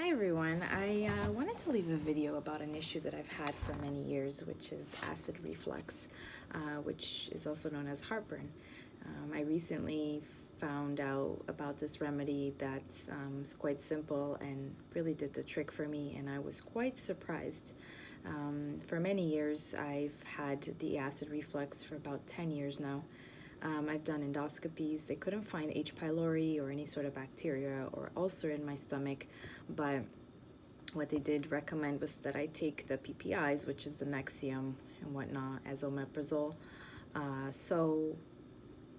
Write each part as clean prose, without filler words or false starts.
Hi everyone, I wanted to leave a video about an issue that I've had for many years, which is acid reflux, which is also known as heartburn. I recently found out about this remedy that's quite simple and really did the trick for me, and I was quite surprised. For many years, I've had the acid reflux for about 10 years now. I've done endoscopies. They couldn't find H. pylori or any sort of bacteria or ulcer in my stomach, but what they did recommend was that I take the PPIs, which is the Nexium and whatnot, as omeprazole. So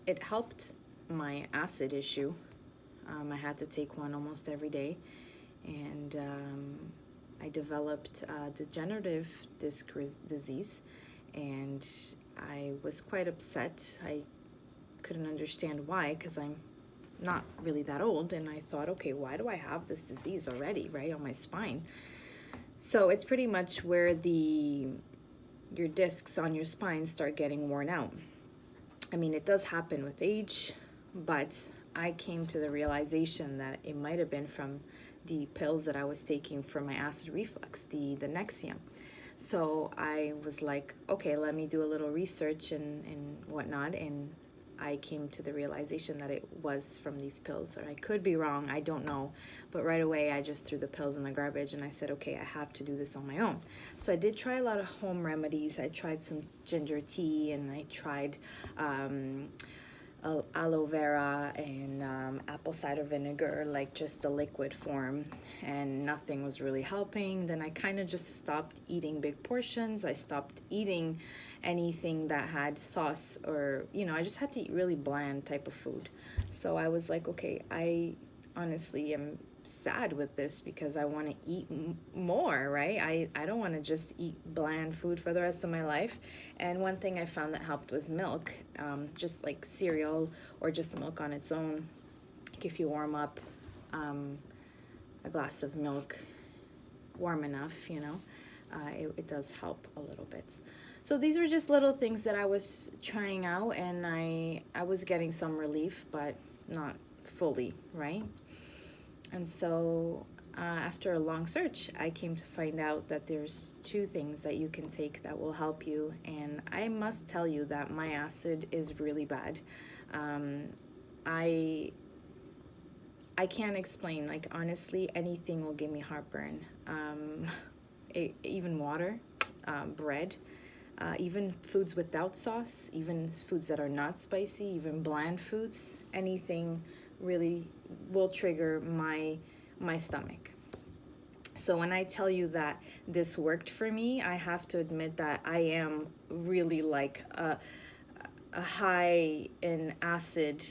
it helped my acid issue. I had to take one almost every day, and I developed degenerative disc disease, and I was quite upset. I couldn't understand why, because I'm not really that old, and I thought, okay, why do I have this disease already, right, on my spine? So it's pretty much where your discs on your spine start getting worn out. I mean, it does happen with age, but I came to the realization that it might have been from the pills that I was taking for my acid reflux, the Nexium. So I was like, okay, let me do a little research and whatnot, and I came to the realization that it was from these pills. Or I could be wrong, I don't know. But right away, I just threw the pills in the garbage and I said, okay, I have to do this on my own. So I did try a lot of home remedies. I tried some ginger tea, and I tried aloe vera and apple cider vinegar, like just the liquid form, and nothing was really helping. Then I kind of just stopped eating big portions. I stopped eating anything that had sauce, or I just had to eat really bland type of food. So I was like, okay, I honestly am sad with this because I want to eat more, right? I don't want to just eat bland food for the rest of my life. And one thing I found that helped was milk, just like cereal or just milk on its own. Like if you warm up a glass of milk warm enough, it does help a little bit. So these were just little things that I was trying out, and I was getting some relief, but not fully, right? And so after a long search, I came to find out that there's two things that you can take that will help you. And I must tell you that my acid is really bad. I can't explain. Like, honestly, anything will give me heartburn. Even water, bread, even foods without sauce, even foods that are not spicy, even bland foods, anything really will trigger my stomach. So when I tell you that this worked for me, I have to admit that I am really like a high in acid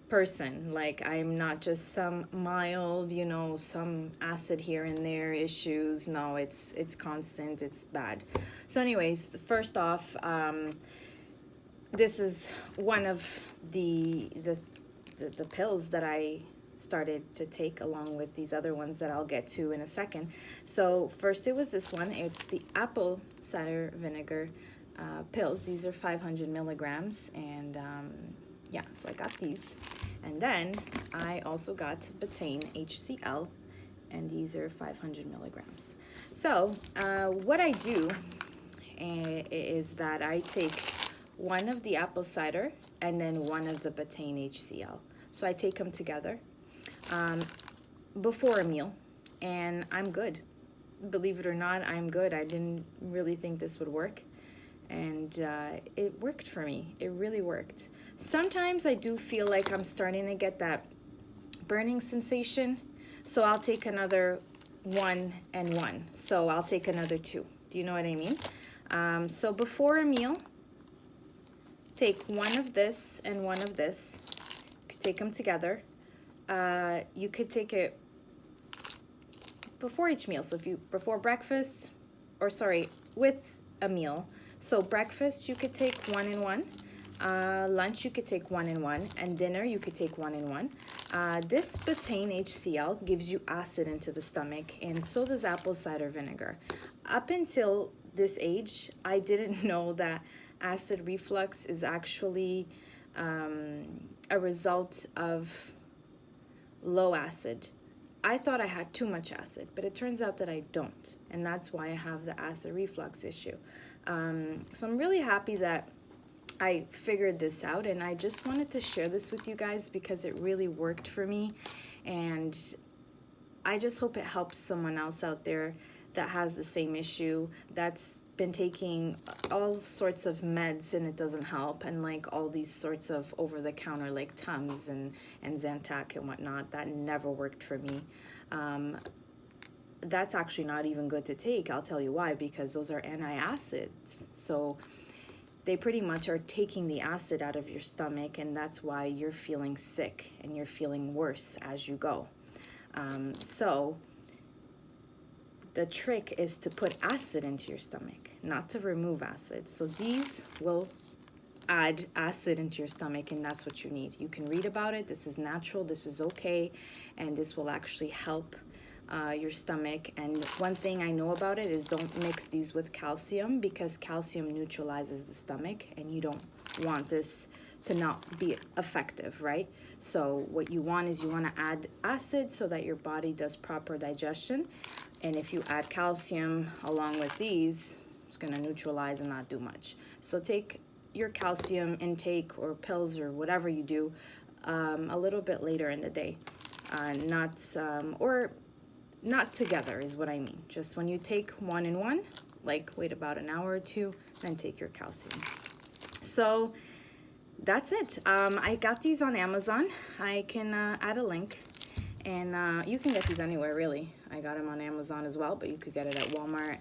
person. Like, I'm not just some mild, some acid here and there issues. No, it's constant, it's bad. So anyways, first off, this is one of the pills that I started to take, along with these other ones that I'll get to in a second. So first it was this one. It's the apple cider vinegar pills. These are 500 milligrams, and yeah, so I got these. And then I also got Betaine HCL, and these are 500 milligrams. So what I do is that I take one of the apple cider and then one of the Betaine HCL. So I take them together before a meal, and I'm good. Believe it or not, I'm good. I didn't really think this would work, and it worked for me. It really worked. Sometimes I do feel like I'm starting to get that burning sensation, so I'll take another 1 and 1. So I'll take another 2. Do you know what I mean? So before a meal, take one of this and one of this. You could take them together. You could take it before each meal. So if you, before breakfast, or sorry, with a meal. So breakfast, you could take 1 and 1. Lunch, you could take 1 and 1. And dinner, you could take 1 and 1. This Betaine HCL gives you acid into the stomach, and so does apple cider vinegar. Up until this age, I didn't know that acid reflux is actually a result of low acid. I thought I had too much acid, but it turns out that I don't, and that's why I have the acid reflux issue. So I'm really happy that I figured this out, and I just wanted to share this with you guys because it really worked for me, and I just hope it helps someone else out there that has the same issue, that's been taking all sorts of meds and it doesn't help, and like all these sorts of over-the-counter like Tums and Zantac and whatnot. That never worked for me. That's actually not even good to take. I'll tell you why, because those are antacids. So they pretty much are taking the acid out of your stomach, and that's why you're feeling sick and you're feeling worse as you go. So the trick is to put acid into your stomach, not to remove acid. So these will add acid into your stomach, and that's what you need. You can read about it. This is natural. This is okay, and this will actually help your stomach. And one thing I know about it is don't mix these with calcium, because calcium neutralizes the stomach, and you don't want this to not be effective, right? So what you want is you want to add acid so that your body does proper digestion. And if you add calcium along with these, it's going to neutralize and not do much. So take your calcium intake or pills or whatever you do a little bit later in the day. Not together is what I mean. Just when you take one in one, like wait about an hour or two, then take your calcium. So that's it. I got these on Amazon. I can add a link. And you can get these anywhere, really. I got them on Amazon as well, but you could get it at Walmart.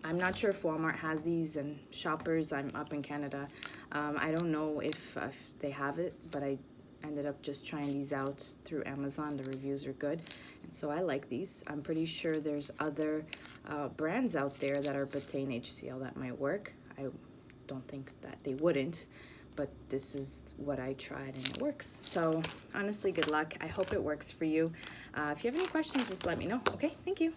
I'm not sure if Walmart has these, and Shoppers, I'm up in Canada. I don't know if they have it, but I ended up just trying these out through Amazon. The reviews are good, and so I like these. I'm pretty sure there's other brands out there that are Betaine HCL that might work. I don't think that they wouldn't, but this is what I tried and it works. So honestly, good luck. I hope it works for you. If you have any questions, just let me know. Okay, thank you.